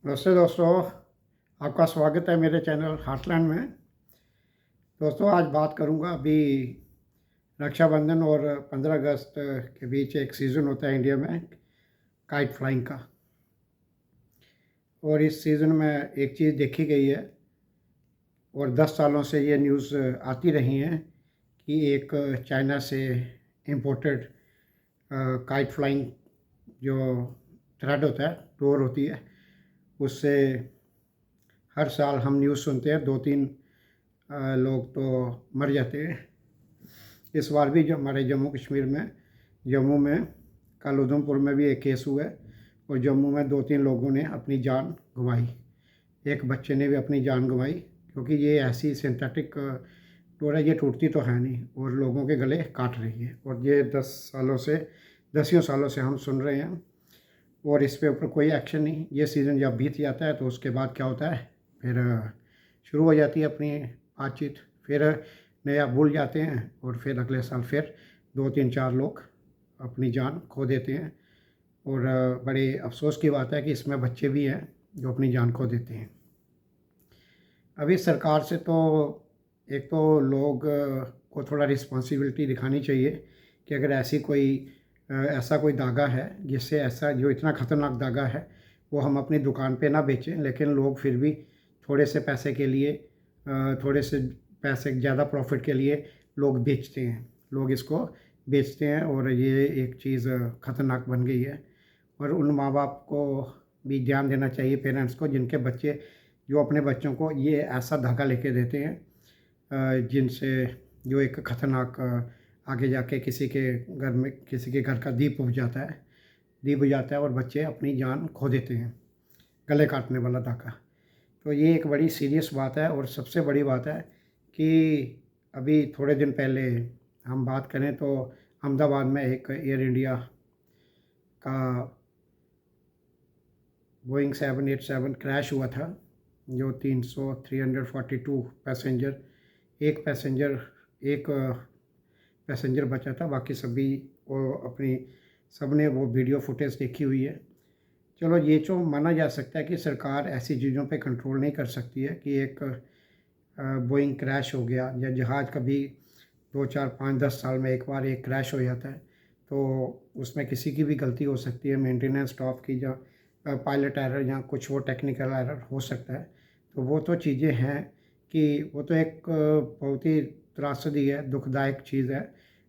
नमस्ते दोस्तों, आपका स्वागत है मेरे चैनल हार्टलैंड में। दोस्तों, आज बात करूंगा अभी रक्षाबंधन और 15 अगस्त के बीच एक सीज़न होता है इंडिया में, काइट फ्लाइंग का। और इस सीज़न में एक चीज़ देखी गई है और 10 सालों से ये न्यूज़ आती रही हैं कि एक चाइना से इम्पोर्टेड काइट फ्लाइंग जो थ्रेड होता है, टूर होती है, उससे हर साल हम न्यूज़ सुनते हैं, 2-3 लोग तो मर जाते हैं। इस बार भी जो हमारे जम्मू कश्मीर में, जम्मू में कल उधमपुर में भी एक केस हुआ है और जम्मू में 2-3 लोगों ने अपनी जान गंवाई। एक बच्चे ने भी अपनी जान गंवाई, क्योंकि ये ऐसी सिंथेटिक डोर है, ये टूटती तो है नहीं और लोगों के गले काट रही है। और ये 10 सालों से हम सुन रहे हैं और इस पे ऊपर कोई एक्शन नहीं। ये सीज़न जब बीत जाता है तो उसके बाद क्या होता है, फिर शुरू हो जाती है अपनी बातचीत, फिर नया भूल जाते हैं और फिर अगले साल फिर 2-3-4 लोग अपनी जान खो देते हैं। और बड़े अफसोस की बात है कि इसमें बच्चे भी हैं जो अपनी जान खो देते हैं। अभी सरकार से तो एक तो लोग को थोड़ा रिस्पॉन्सिबिलिटी दिखानी चाहिए कि अगर ऐसा कोई धागा है जिससे ऐसा जो इतना ख़तरनाक धागा है वो हम अपनी दुकान पे ना बेचें, लेकिन लोग फिर भी थोड़े से पैसे के लिए, थोड़े से पैसे ज़्यादा प्रॉफिट के लिए लोग बेचते हैं, लोग इसको बेचते हैं और ये एक चीज़ ख़तरनाक बन गई है। और उन माँ बाप को भी ध्यान देना चाहिए, पेरेंट्स को, जिनके बच्चे जो अपने बच्चों को ये ऐसा धागा लेके देते हैं जिनसे जो एक ख़तरनाक आगे जाके किसी के घर का दीप बुझ जाता है और बच्चे अपनी जान खो देते हैं, गले काटने वाला धागा। तो ये एक बड़ी सीरियस बात है। और सबसे बड़ी बात है कि अभी थोड़े दिन पहले हम बात करें तो अहमदाबाद में एक एयर इंडिया का बोइंग 787 क्रैश हुआ था, जो 342 पैसेंजर, एक पैसेंजर बचा था, बाकी सभी को सबने वो वीडियो फुटेज देखी हुई है। चलो, ये तो माना जा सकता है कि सरकार ऐसी चीज़ों पे कंट्रोल नहीं कर सकती है कि एक बोइंग क्रैश हो गया या जहाज़ कभी 2-4-5-10 साल में एक बार एक क्रैश हो जाता है, तो उसमें किसी की भी गलती हो सकती है, मेंटेनेंस स्टाफ की या पायलट एरर या कुछ वो टेक्निकल एरर हो सकता है। तो वो तो चीज़ें हैं कि वो तो एक बहुत ही त्रासदी है, दुखदायक चीज़ है,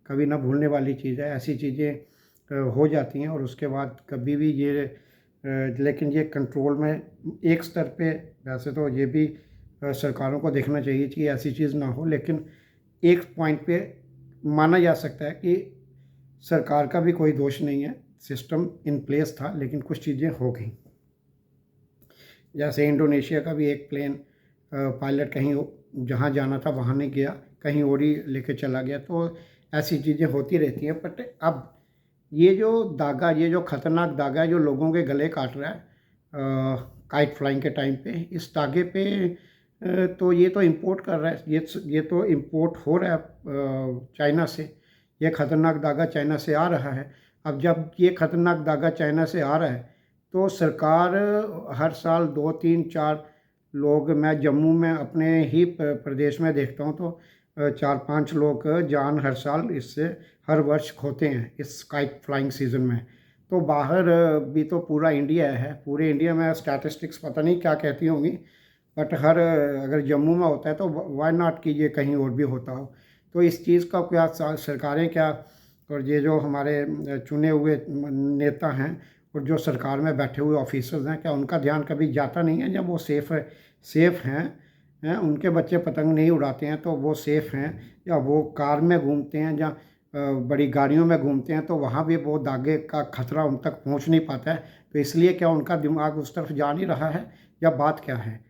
कभी ना भूलने वाली चीज़ है। ऐसी चीज़ें हो जाती हैं और उसके बाद कभी भी ये लेकिन ये कंट्रोल में एक स्तर पे, वैसे तो ये भी सरकारों को देखना चाहिए कि ऐसी चीज़ ना हो, लेकिन एक पॉइंट पे माना जा सकता है कि सरकार का भी कोई दोष नहीं है, सिस्टम इन प्लेस था लेकिन कुछ चीज़ें हो गई। जैसे इंडोनेशिया का भी एक प्लेन पायलट कहीं जहाँ जाना था वहाँ नहीं गया, कहीं और ही लेके चला गया। तो ऐसी चीज़ें होती रहती हैं। बट अब ये जो ख़तरनाक धागा है जो लोगों के गले काट रहा है काइट फ्लाइंग के टाइम पे, इस धागे पे तो ये तो इंपोर्ट कर रहा है, ये तो इंपोर्ट हो रहा है चाइना से। ये ख़तरनाक धागा चाइना से आ रहा है। अब जब ये ख़तरनाक धागा चाइना से आ रहा है तो सरकार हर साल 2-3-4 लोग, मैं जम्मू में अपने ही प्रदेश में देखता हूँ तो 4-5 लोग जान हर साल इससे हर वर्ष खोते हैं इस काइट फ्लाइंग सीज़न में। तो बाहर भी तो पूरा इंडिया है, पूरे इंडिया में स्टैटिस्टिक्स पता नहीं क्या कहती होंगी, बट अगर जम्मू में होता है तो वाई नॉट कि ये कहीं और भी होता हो। तो इस चीज़ का क्या सरकारें क्या, और ये जो हमारे चुने हुए नेता हैं और जो सरकार में बैठे हुए ऑफिसर्स हैं, क्या उनका ध्यान कभी जाता नहीं है जब वो सेफ़ हैं, उनके बच्चे पतंग नहीं उड़ाते हैं तो वो सेफ़ हैं, या वो कार में घूमते हैं या बड़ी गाड़ियों में घूमते हैं तो वहाँ भी वो धागे का खतरा उन तक पहुँच नहीं पाता है। तो इसलिए क्या उनका दिमाग उस तरफ जा नहीं रहा है, या बात क्या है?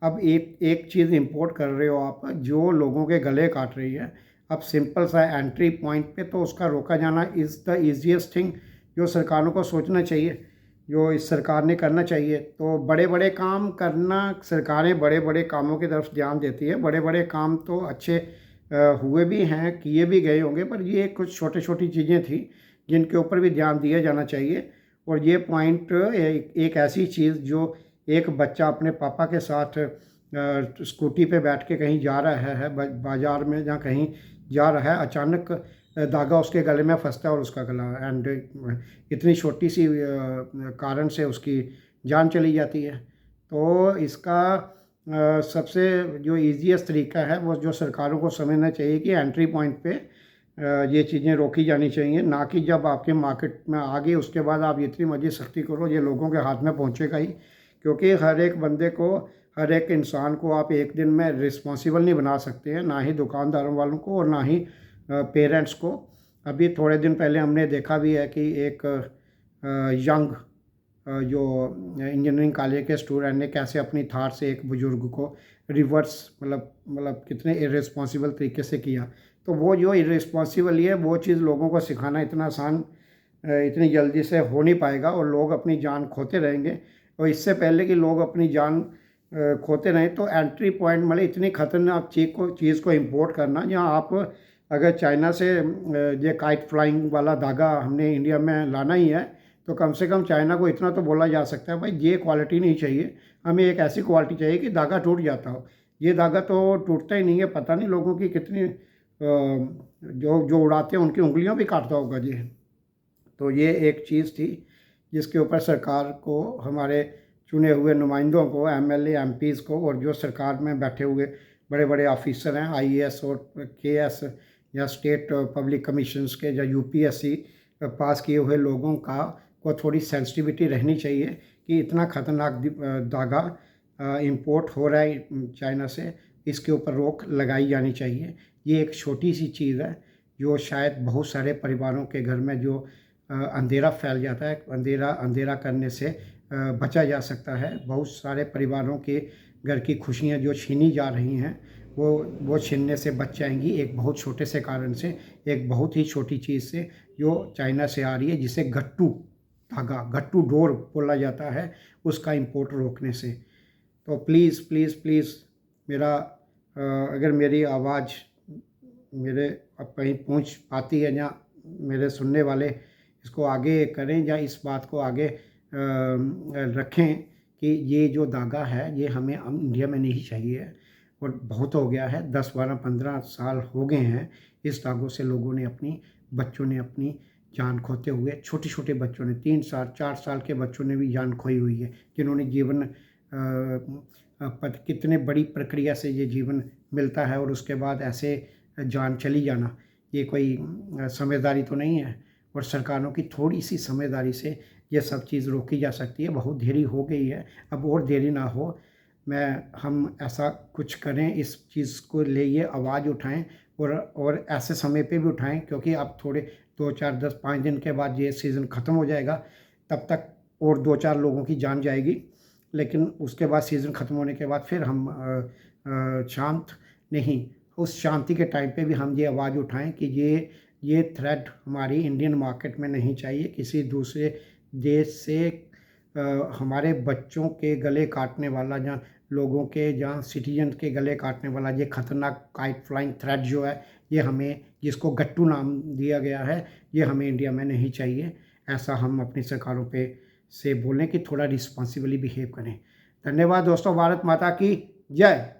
अब एक एक चीज़ इंपोर्ट कर रहे हो आप जो लोगों के गले काट रही है। अब सिंपल सा एंट्री पॉइंट पे तो उसका रोका जाना इज़ द ईजिएस्ट थिंग, जो सरकारों को सोचना चाहिए, जो इस सरकार ने करना चाहिए। तो बड़े बड़े काम करना, सरकारें बड़े बड़े कामों की तरफ ध्यान देती है, बड़े बड़े काम तो अच्छे हुए भी हैं, किए भी गए होंगे, पर ये कुछ छोटी छोटी चीज़ें थी जिनके ऊपर भी ध्यान दिया जाना चाहिए। और ये पॉइंट एक ऐसी चीज़ जो एक बच्चा अपने पापा के साथ स्कूटी पे बैठ के कहीं जा रहा है बाज़ार में या कहीं जा रहा है, अचानक धागा उसके गले में फंसता है और उसका गला एंड इतनी छोटी सी कारण से उसकी जान चली जाती है। तो इसका सबसे जो ईज़ीएस्ट तरीका है वो जो सरकारों को समझना चाहिए कि एंट्री पॉइंट पे ये चीज़ें रोकी जानी चाहिए, ना कि जब आपके मार्केट में आ गई उसके बाद आप इतनी मर्जी सख्ती करो, ये लोगों के हाथ में पहुंचेगा ही। क्योंकि हर एक बंदे को, हर एक इंसान को आप एक दिन में रिस्पॉन्सिबल नहीं बना सकते हैं, ना ही दुकानदारों वालों को और ना ही पेरेंट्स को। अभी थोड़े दिन पहले हमने देखा भी है कि एक यंग जो इंजीनियरिंग कॉलेज के स्टूडेंट ने कैसे अपनी थार से एक बुज़ुर्ग को रिवर्स मतलब कितने इर्रेस्पॉन्सिबल तरीके से किया। तो वो जो इर्रेस्पॉन्सिबल है वो चीज़ लोगों को सिखाना इतना आसान इतनी जल्दी से हो नहीं पाएगा और लोग अपनी जान खोते रहेंगे। और इससे पहले कि लोग अपनी जान खोते रहें तो एंट्री पॉइंट मतलब इतनी ख़तरनाक चीज़ को इंपोर्ट करना, जहाँ आप अगर चाइना से ये काइट फ्लाइंग वाला धागा हमने इंडिया में लाना ही है तो कम से कम चाइना को इतना तो बोला जा सकता है, भाई ये क्वालिटी नहीं चाहिए, हमें एक ऐसी क्वालिटी चाहिए कि धागा टूट जाता हो। ये धागा तो टूटता ही नहीं है, पता नहीं लोगों की कितनी जो जो उड़ाते हैं उनकी उंगलियां भी काटता होगा जी। तो ये एक चीज़ थी जिसके ऊपर सरकार को, हमारे चुने हुए नुमाइंदों को, एमएलए एमपीज़ को और जो सरकार में बैठे हुए बड़े बड़े ऑफिसर हैं आईएएस और केएस या स्टेट पब्लिक कमीशंस के या यूपीएससी पास किए हुए लोगों को थोड़ी सेंसिटिविटी रहनी चाहिए कि इतना ख़तरनाक धागा इंपोर्ट हो रहा है चाइना से, इसके ऊपर रोक लगाई जानी चाहिए। ये एक छोटी सी चीज़ है जो शायद बहुत सारे परिवारों के घर में जो अंधेरा फैल जाता है, अंधेरा करने से बचा जा सकता है। बहुत सारे परिवारों के घर की खुशियाँ जो छीनी जा रही हैं वो छीनने से बच जाएंगी एक बहुत छोटे से कारण से, एक बहुत ही छोटी चीज़ से जो चाइना से आ रही है, जिसे गट्टू धागा, गट्टू डोर बोला जाता है, उसका इंपोर्ट रोकने से। तो प्लीज़ प्लीज़ प्लीज़ मेरा अगर मेरी आवाज़ मेरे अब कहीं पहुंच पाती है या मेरे सुनने वाले इसको आगे करें या इस बात को आगे रखें कि ये जो धागा है ये हमें इंडिया में नहीं चाहिए और बहुत हो गया है, 10 12 15 साल हो गए हैं इस धागों से लोगों ने बच्चों ने अपनी जान खोते हुए, छोटे छोटे बच्चों ने 3 साल 4 साल के बच्चों ने भी जान खोई हुई है, जिन्होंने जीवन कितने बड़ी प्रक्रिया से ये जीवन मिलता है और उसके बाद ऐसे जान चली जाना, ये कोई समझदारी तो नहीं है। और सरकारों की थोड़ी सी समझदारी से ये सब चीज़ रोकी जा सकती है। बहुत देरी हो गई है, अब और देरी ना हो, हम ऐसा कुछ करें, इस चीज़ को लिए आवाज़ उठाएं और ऐसे समय पे भी उठाएं क्योंकि अब थोड़े 2 4 10 5 दिन के बाद ये सीज़न ख़त्म हो जाएगा, तब तक और 2 4 लोगों की जान जाएगी, लेकिन उसके बाद सीज़न ख़त्म होने के बाद फिर हम शांत नहीं, उस शांति के टाइम पे भी हम ये आवाज़ उठाएं कि ये थ्रेड हमारी इंडियन मार्केट में नहीं चाहिए। किसी दूसरे देश से हमारे बच्चों के गले काटने वाला या लोगों के जहाँ सिटीजन के गले काटने वाला ये ख़तरनाक काइट फ्लाइंग थ्रेड जो है, ये हमें, जिसको गट्टू नाम दिया गया है, ये हमें इंडिया में नहीं चाहिए। ऐसा हम अपनी सरकारों पे से बोलें कि थोड़ा रिस्पॉन्सिबली बिहेव करें। धन्यवाद दोस्तों, भारत माता की जय।